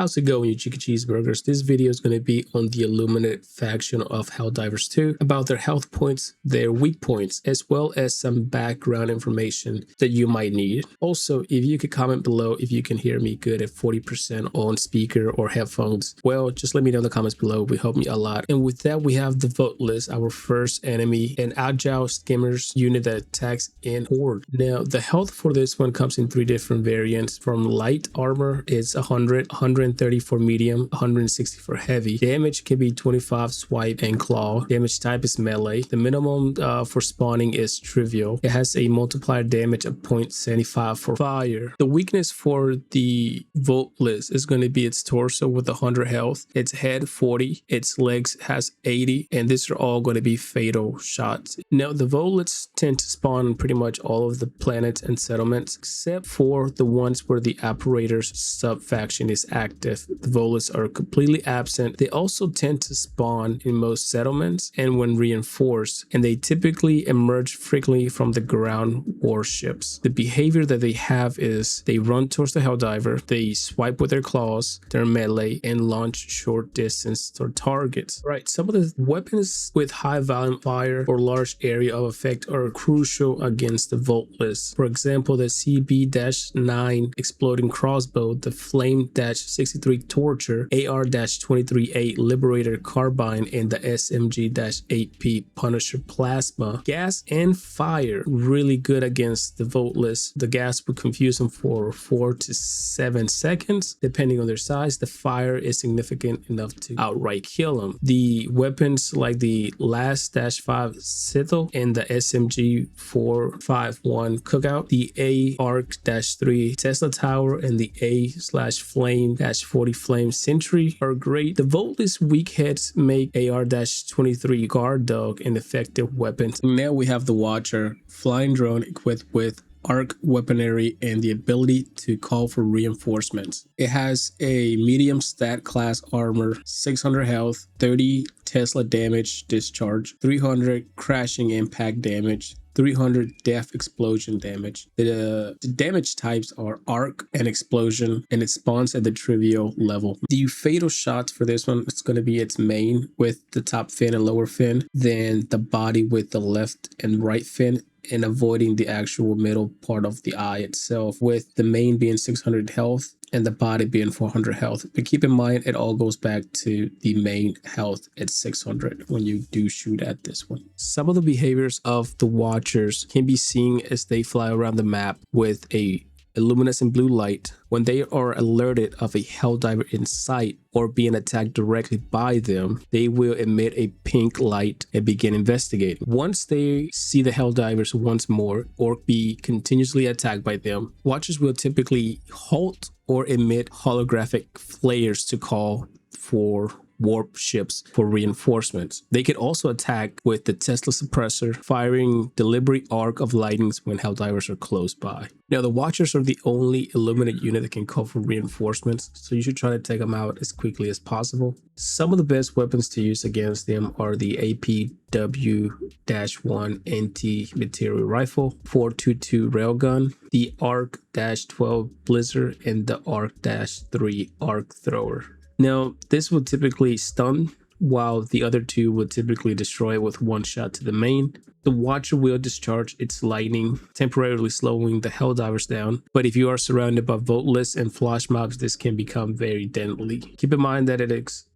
How's it going, you chicken cheeseburgers? This video is going to be on the Illuminate faction of Helldivers 2, about their health points, their weak points, as well as some background information that you might need. Also, if you could comment below if you can hear me good at 40% on speaker or headphones, well, just let me know in the comments below. It would help me a lot. And with that, we have the VOTELESS, our first enemy, an agile skimmers unit that attacks in horde. Now, the health for this one comes in 3 different variants. From light armor, it's 100, 130 for medium, 160 for heavy. Damage can be 25 swipe and claw. Damage type is melee. The minimum for spawning is trivial. It has a multiplier damage of 0.75 for fire. The weakness for the VOTELESS is going to be its torso with 100 health, its head 40, its legs has 80, and these are all going to be fatal shots. Now, the VOTELESS tend to spawn on pretty much all of the planets and settlements, except for the ones where the APPRORICATORS sub-faction is active. The VOTELESS are completely absent. They also tend to spawn in most settlements and when reinforced, and they typically emerge frequently from the ground warships. The behavior that they have is they run towards the Helldiver, they swipe with their claws, their melee, and launch short distance or targets. Right, some of the weapons with high volume fire or large area of effect are crucial against the VOTELESS. For example, the CB-9 exploding crossbow, the Flame-63 Torture, AR-23A Liberator Carbine, and the SMG-8P Punisher Plasma. Gas and fire really good against the VOTELESS. The gas would confuse them for 4 to 7 seconds depending on their size. The fire is significant enough to outright kill them. The weapons like the LAS-5 Scythe and the SMG-451 Cookout, the A-Arc-3 Tesla Tower, and the A/Flame-40 Flame Sentry are great. The VOTELESS weak heads make AR-23 Guard Dog an effective weapon. Now we have the Watcher, flying drone equipped with arc weaponry and the ability to call for reinforcements. It has a medium stat class armor, 600 health, 30 Tesla damage discharge, 300 crashing impact damage, 300 death explosion damage. The damage types are arc and explosion, and it spawns at the trivial level. The fatal shots for this one, it's going to be its main with the top fin and lower fin, then the body with the left and right fin, and avoiding the actual middle part of the eye itself, with the main being 600 health and the body being 400 health. But keep in mind, it all goes back to the main health at 600 when you do shoot at this one. Some of the behaviors of the Watchers can be seen as they fly around the map with a luminescent blue light. When they are alerted of a Helldiver in sight or being attacked directly by them, they will emit a pink light and begin investigating. Once they see the Helldivers once more or be continuously attacked by them, Watchers will typically halt or emit holographic flares to call for warp ships for reinforcements. They could also attack with the Tesla suppressor, firing deliberate arc of lightnings when Helldivers are close by. Now, the Watchers are the only Illuminate unit that can call for reinforcements, so you should try to take them out as quickly as possible. Some of the best weapons to use against them are the APW-1 anti-material rifle, 422 railgun, the ARC-12 Blizzard, and the ARC-3 arc thrower. Now, this will typically stun, while the other two will typically destroy with one shot to the main. The Watcher will discharge its lightning, temporarily slowing the Helldivers down, but if you are surrounded by VOTELESS and FLESHMOBs, this can become very deadly. Keep in mind that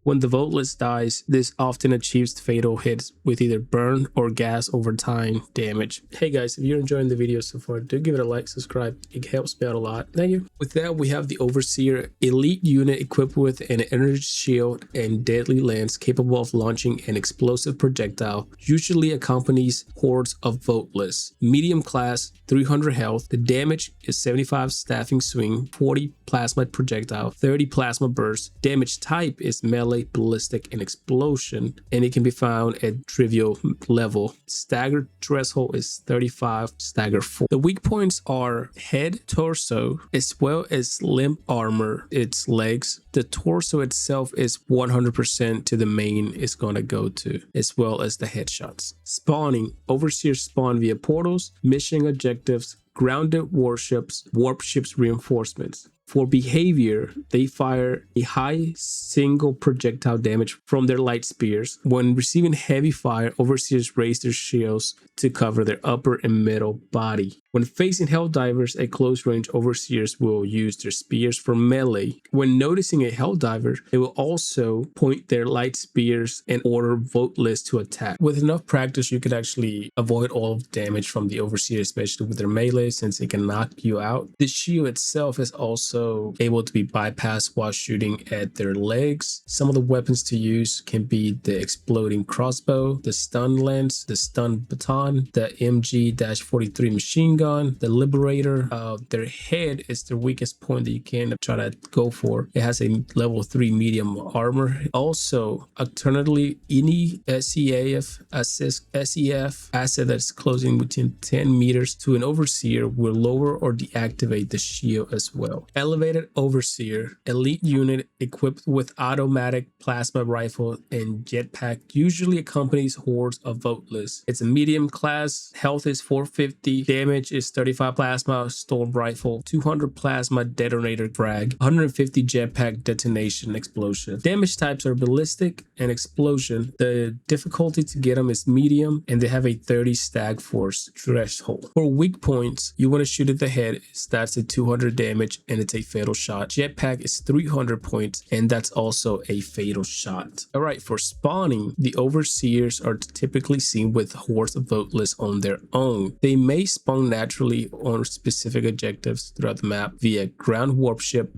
when the VOTELESS dies, this often achieves fatal hits with either burn or gas over time damage. Hey guys, if you're enjoying the video so far, do give it a like, subscribe, it helps me out a lot. Thank you. With that, we have the Overseer, elite unit equipped with an energy shield and deadly lance capable of launching an explosive projectile, usually accompanies hordes of VOTELESS. Medium class, 300 health, the damage is 75 staffing swing, 40 plasma projectile, 30 plasma burst. Damage type is melee, ballistic, and explosion, and it can be found at trivial level. Stagger threshold is 35, stagger 4. The weak points are head, torso, as well as limb armor, its legs. The torso itself is 100% to the main is going to go to, as well as the headshots. Spawning, Overseers spawn via portals, mission objectives, grounded warships, warp ships reinforcements. For behavior, they fire a high single projectile damage from their light spears. When receiving heavy fire, Overseers raise their shields to cover their upper and middle body. When facing Helldivers at close range, Overseers will use their spears for melee. When noticing a Helldiver, they will also point their light spears and order VOTELESS to attack. With enough practice, you could actually avoid all of the damage from the Overseer, especially with their melee, since it can knock you out. The shield itself is also able to be bypassed while shooting at their legs. Some of the weapons to use can be the exploding crossbow, the stun lance, the stun baton, the MG-43 machine gun, the liberator. Their head is the weakest point that you can try to go for. It has a level 3 medium armor. Also, alternatively, any SEF asset that's closing within 10 meters to an Overseer will lower or deactivate the shield as well. Elevated Overseer, elite unit equipped with automatic plasma rifle and jetpack, usually accompanies hordes of VOTELESS. It's a medium class, health is 450, damage is 35 plasma storm rifle, 200 plasma detonator frag, 150 jetpack detonation explosion. Damage types are ballistic and explosion. The difficulty to get them is medium, and they have a 30 stag force threshold. For weak points, you want to shoot at the head. That's a 200 damage and it's a fatal shot. Jetpack is 300 points and that's also a fatal shot. All right, for spawning, the Overseers are typically seen with hordes of VOTELESS on their own. They may spawn naturally on specific objectives throughout the map via ground warp ship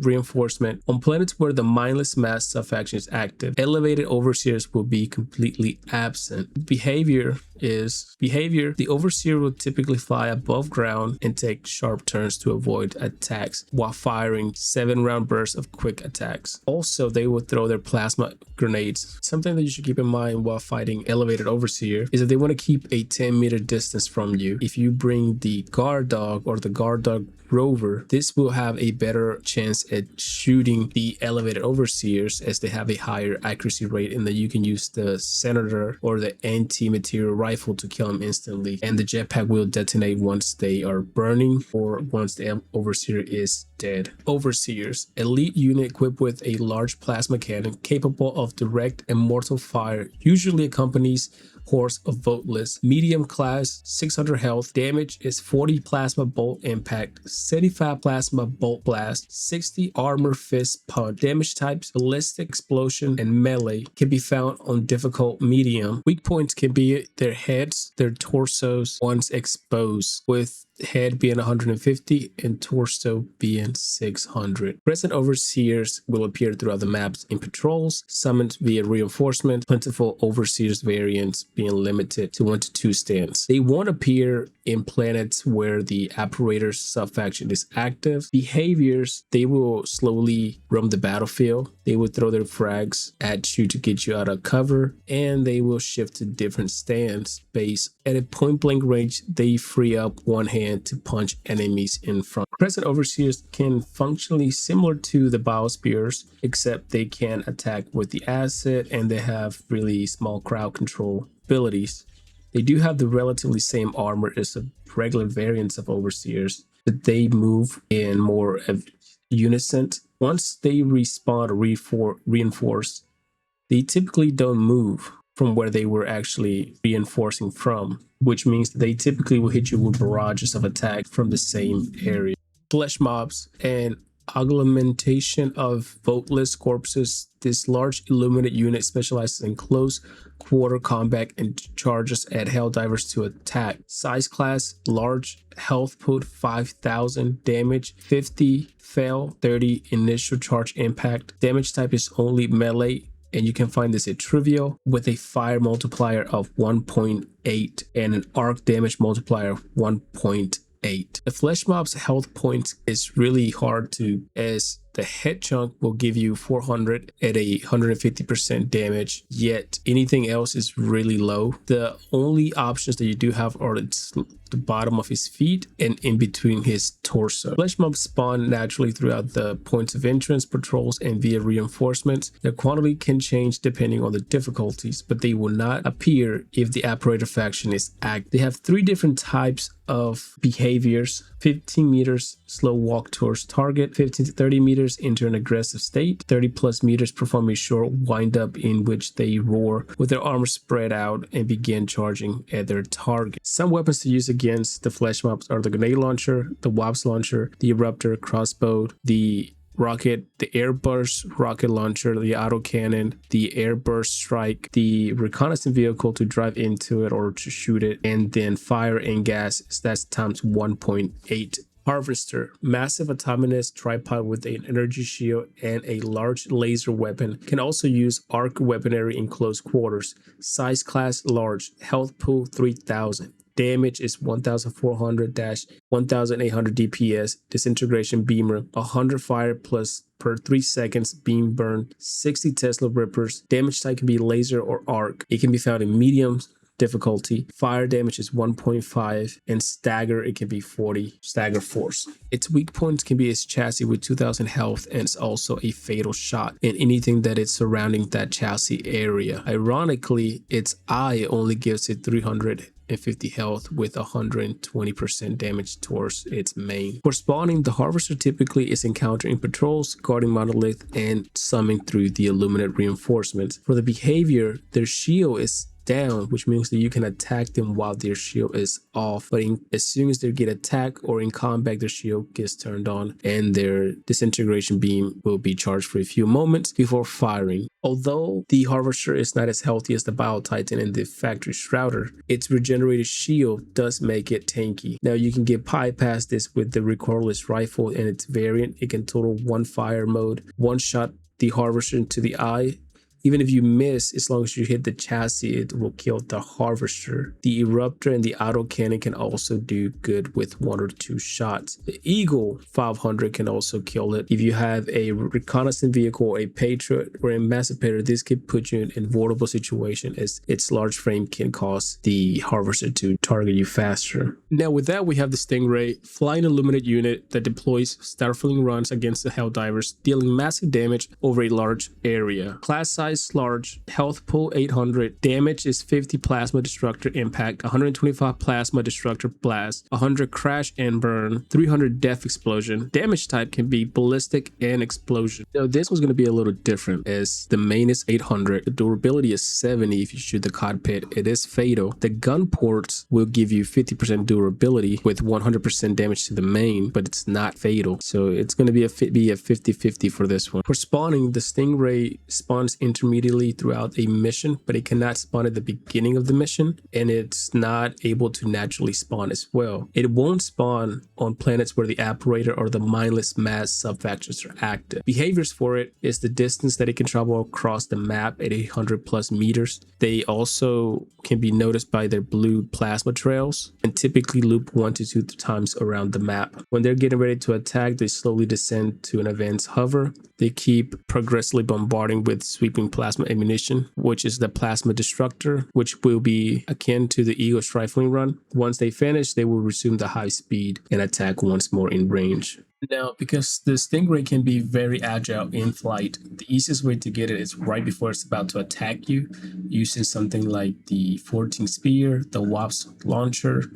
reinforcement. On planets where the mindless mass sub-faction is active, elevated Overseers will be completely absent. Behavior, the Overseer will typically fly above ground and take sharp turns to avoid attacks while firing 7-round bursts of quick attacks. Also, they will throw their plasma grenades. Something that you should keep in mind while fighting elevated Overseer is that they want to keep a 10-meter distance from you. If you bring the guard dog or the guard dog rover, this will have a better chance at shooting the elevated Overseers as they have a higher accuracy rate, and that you can use the Senator or the anti-material rifle to kill them instantly, and the jetpack will detonate once they are burning or once the Overseer is dead. Overseers, elite unit equipped with a large plasma cannon capable of direct and mortal fire, usually accompanies hordes of VOTELESS. Medium class, 600 health, damage is 40 plasma bolt impact, 75 plasma bolt blast, 60 armor fist punch. Damage types, ballistic, explosion, and melee can be found on difficult medium. Weak points can be their heads, their torsos once exposed, with head being 150 and torso being 600. Present Overseers will appear throughout the maps in patrols, summoned via reinforcement, plentiful Overseers variants being limited to 1 to 2 stands. They won't appear in planets where the APPRORICATORS sub-faction is active. Behaviors, they will slowly roam the battlefield. They will throw their frags at you to get you out of cover, and they will shift to different stands based at a point-blank range. They free up one hand to punch enemies in front. Present Overseers can functionally similar to the Biospears, except they can attack with the acid and they have really small crowd control abilities. They do have the relatively same armor as the regular variants of Overseers, but they move in more of unison. Once they respawn or reinforce, they typically don't move from where they were actually reinforcing from, which means that they typically will hit you with barrages of attack from the same area. Flesh mobs and augmentation of VOTELESS corpses. This large Illuminate unit specializes in close quarter combat and charges at Helldivers to attack. Size class, large, health put 5,000, damage 50, fail 30, initial charge impact. Damage type is only melee, and you can find this at trivial with a fire multiplier of 1.8 and an arc damage multiplier of 1.8. The flesh mob's health points is really hard to, as The head chunk will give you 400 at a 150% damage, yet anything else is really low. The only options that you do have are the bottom of his feet and in between his torso. Flesh mobs spawn naturally throughout the points of entrance, patrols, and via reinforcements. Their quantity can change depending on the difficulties, but they will not appear if the Apparator faction is active. They have 3 different types of behaviors: 15 meters slow walk towards target, 15 to 30 meters enter an aggressive state, 30 plus meters perform a short wind up in which they roar with their arms spread out and begin charging at their target. Some weapons to use against the flesh mobs are the grenade launcher, the wasp launcher, the eruptor, crossbow, the rocket, the airburst rocket launcher, the autocannon, the airburst strike, the reconnaissance vehicle to drive into it or to shoot it, and then fire and gas, that's times 1.8. Harvester, massive autonomous tripod with an energy shield and a large laser weapon. Can also use arc weaponry in close quarters. Size class large, health pool 3000. Damage is 1400-1800 DPS. Disintegration beamer, 100 fire plus per 3 seconds beam burn, 60 Tesla rippers. Damage type can be laser or arc. It can be found in medium difficulty. Fire damage is 1.5 and stagger, it can be 40 stagger force. Its weak points can be its chassis with 2000 health, and it's also a fatal shot in anything that is surrounding that chassis area. Ironically, its eye only gives it 350 health with 120% damage towards its main. For spawning, the Harvester typically is encountered in patrols, guarding monolith, and summoning through the Illuminate reinforcements. For the behavior, their shield is down, which means that you can attack them while their shield is off, but as soon as they get attacked or in combat, their shield gets turned on and their disintegration beam will be charged for a few moments before firing. Although the Harvester is not as healthy as the Bio Titan and the Factory Shrouder, its regenerated shield does make it tanky. Now you can get bypass this with the recoilless rifle and its variant. It can total 1 fire mode, 1 shot the Harvester into the eye. Even if you miss, as long as you hit the chassis, it will kill the Harvester. The Eruptor and the Autocannon can also do good with 1 or 2 shots. The Eagle 500 can also kill it. If you have a reconnaissance vehicle, a Patriot, or a Emancipator, this could put you in an invulnerable situation as its large frame can cause the Harvester to target you faster. Now with that, we have the Stingray, flying Illuminate unit that deploys startling runs against the Helldivers, dealing massive damage over a large area. Class size large, health pool 800, damage is 50 plasma destructor impact, 125 plasma destructor blast, 100 crash and burn, 300 death explosion. Damage type can be ballistic and explosion. Now this was going to be a little different as the main is 800, the durability is 70 if you shoot the cockpit. It is fatal. The gun ports will give you 50% durability with 100% damage to the main, but it's not fatal, so it's going to be a 50-50 for this one. For spawning, the Stingray spawns intermediately throughout a mission, but it cannot spawn at the beginning of the mission, and it's not able to naturally spawn as well. It won't spawn on planets where the Apparator or the mindless mass sub-factions are active. Behaviors for it is the distance that it can travel across the map at 800 plus meters. They also can be noticed by their blue plasma trails and typically loop 1 to 2 times around the map. When they're getting ready to attack, they slowly descend to an advanced hover. They keep progressively bombarding with sweeping plasma ammunition, which is the plasma destructor, which will be akin to the Eagle's rifling run. Once they finish, they will resume the high speed and attack once more in range. Now, because the Stingray can be very agile in flight, the easiest way to get it is right before it's about to attack you, using something like the 14 Spear, the Wasp launcher,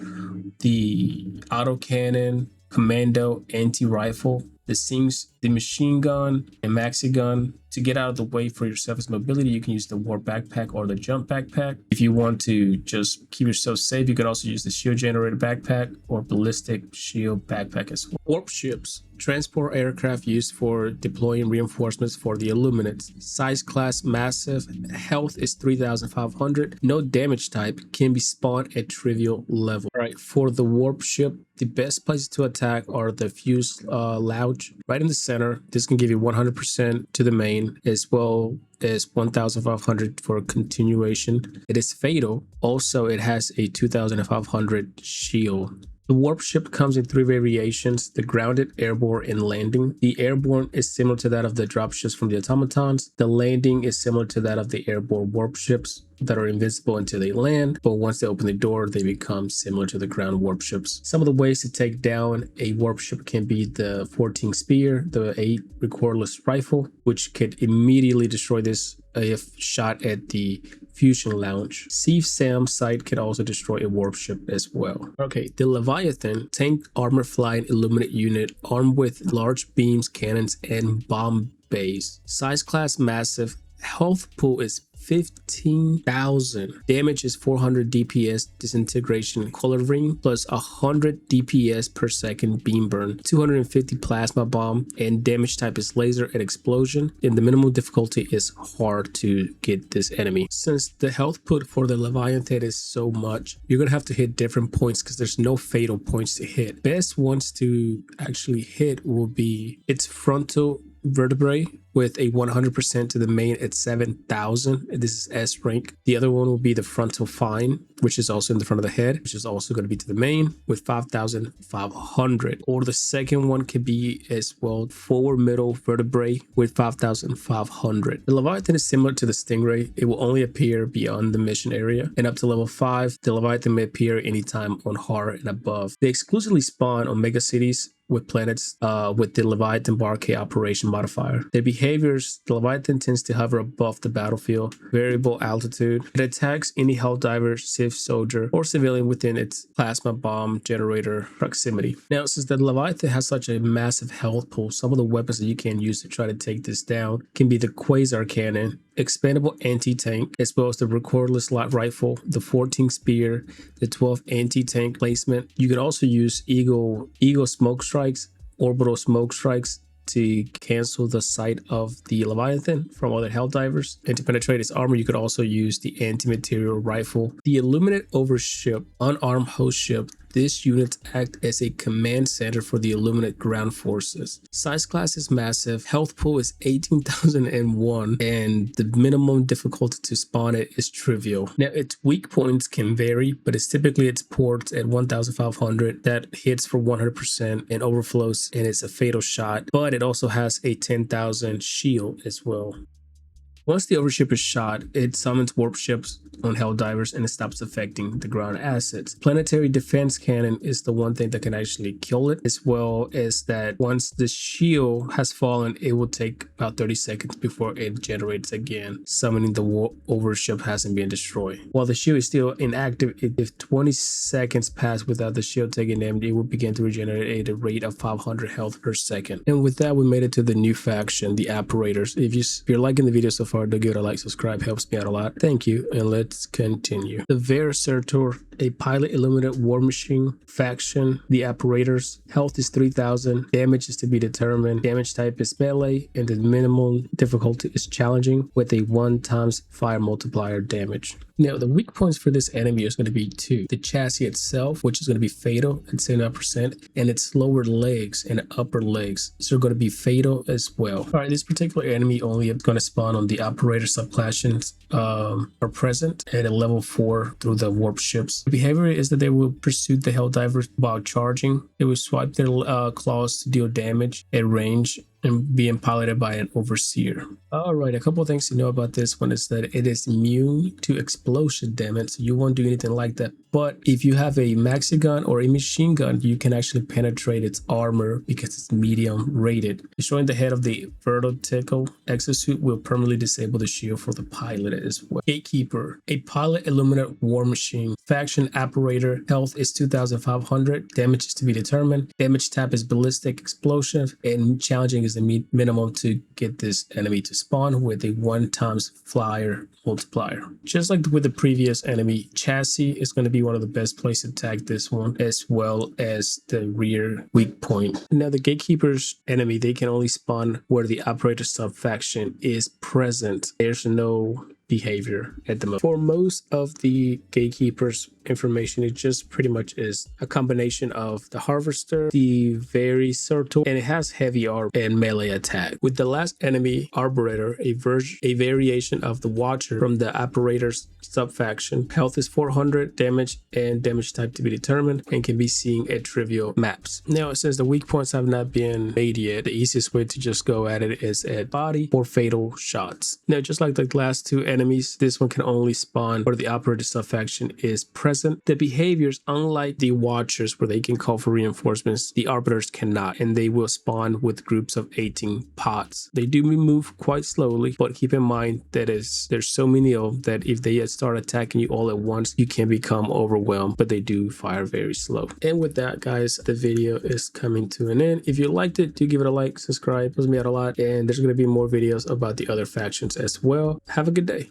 the autocannon, commando, anti-rifle, the machine gun, and maxi gun. To get out of the way for yourself as mobility, you can use the warp backpack or the jump backpack. If you want to just keep yourself safe, you can also use the shield generator backpack or ballistic shield backpack as well. Warp ships, transport aircraft used for deploying reinforcements for the Illuminates. Size class massive, health is 3500, no damage type, can be spawned at trivial level. All right, for the warp ship, the best places to attack are the fuse lounge right in the center. This can give you 100% to the main, as well as 1500 for continuation. It is fatal. Also, it has a 2500 shield. The warp ship comes in 3 variations: the grounded, airborne, and landing. The airborne is similar to that of the dropships from the automatons. The landing is similar to that of the airborne warp ships that are invincible until they land, but once they open the door, they become similar to the ground warp ships. Some of the ways to take down a warp ship can be the 14 spear, the 8 recoilless rifle, which could immediately destroy this if shot at the fusion lounge. Sam site can also destroy a warp ship as well. Okay, the Leviathan, tank armor flying illuminate unit armed with large beams, cannons, and bomb bays. Size class massive. Health pool is 15,000. Damage is 400 DPS disintegration color ring plus 100 DPS per second beam burn, 250 plasma bomb, and damage type is laser and explosion. And the minimum difficulty is hard to get this enemy. Since the health put for the Leviathan is so much, you're gonna have to hit different points because there's no fatal points to hit. Best ones to actually hit will be its frontal vertebrae with a 100% to the main at 7,000. This is S rank. The other one will be the frontal fine, which is also in the front of the head, which is also going to be to the main with 5,500. Or the second one could be as well forward middle vertebrae with 5,500. The Leviathan is similar to the Stingray. It will only appear beyond the mission area, and up to level 5, the Leviathan may appear anytime on Horror and above. They exclusively spawn on mega cities with planets with the Leviathan Bar K operation modifier. Their behaviors: the Leviathan tends to hover above the battlefield, variable altitude. It attacks any Helldiver, Civ soldier, or civilian within its plasma bomb generator proximity. Now, since the Leviathan has such a massive health pool, some of the weapons that you can use to try to take this down can be the Quasar Cannon, expandable anti-tank, as well as the recoilless light rifle, the 14 spear, the 12 anti-tank placement. You could also use Eagle smoke strikes, orbital smoke strikes to cancel the sight of the Leviathan from other Helldivers. And to penetrate its armor, you could also use the anti-material rifle. The Illuminate Overship, unarmed host ship. This unit acts as a command center for the Illuminate ground forces. Size class is massive. Health pool is 18,001, and the minimum difficulty to spawn it is trivial. Now, its weak points can vary, but it's typically its ports at 1,500 that hits for 100% and overflows, and it's a fatal shot. But it also has a 10,000 shield as well. Once the overship is shot, it summons warp ships on Helldivers and it stops affecting the ground assets. Planetary defense cannon is the one thing that can actually kill it, as well as that once the shield has fallen, it will take about 30 seconds before it generates again, summoning the overship hasn't been destroyed. While the shield is still inactive, if 20 seconds pass without the shield taking damage, it will begin to regenerate at a rate of 500 health per second. And with that, we made it to the new faction, the APPRORICATORS. If you're liking the video so far, do give it a like, subscribe, helps me out a lot. Thank you, and let's continue. The VERACITOR, a pilot Illuminate war machine faction. The APPRORICATORS, health is 3,000, damage is to be determined, damage type is melee, and the minimum difficulty is challenging with a 1x fire multiplier damage. Now, the weak points for this enemy is going to be 2. The chassis itself, which is going to be fatal at 79%, and its lower legs and upper legs are going to be fatal as well. All right, this particular enemy only is going to spawn on the operator subclasses are present at a level 4 through the warp ships. The behavior is that they will pursue the Helldivers while charging. They will swipe their claws to deal damage at range and being piloted by an overseer. All right, a couple of things to know about this one is that it is immune to explosion damage, so you won't do anything like that. But if you have a maxi gun or a machine gun, you can actually penetrate its armor because it's medium rated. Destroying the head of the vertical exosuit will permanently disable the shield for the pilot as well. Gatekeeper, a pilot Illuminate war machine faction operator. Health is 2,500. Damage is to be determined. Damage type is ballistic explosive, and challenging is the minimum to get this enemy to spawn with a 1x flyer multiplier. Just like with the previous enemy, chassis is going to be one of the best places to attack this one, as well as the rear weak point. Now, the Gatekeeper's enemy, they can only spawn where the operator sub faction is present. There's no behavior at the moment. For most of the gatekeepers information, it just pretty much is a combination of the harvester, the VERACITOR, and it has heavy armor and melee attack. With the last enemy, Arborator, a variation of the Watcher from the APPRORICATORS subfaction. Health is 400, damage and damage type to be determined, and can be seen at trivial maps. Now, since the weak points have not been made yet, the easiest way to just go at it is at body or fatal shots. Now, just like the last two enemies, this one can only spawn where the operator subfaction is present. The behaviors, unlike the Watchers where they can call for reinforcements, the Arbiters cannot, and they will spawn with groups of 18 pods. They do move quite slowly, but keep in mind that there's so many of them that if they start attacking you all at once, you can become overwhelmed, but they do fire very slow. And with that, guys, the video is coming to an end. If you liked it, do give it a like, subscribe, helps me out a lot, and there's going to be more videos about the other factions as well. Have a good day.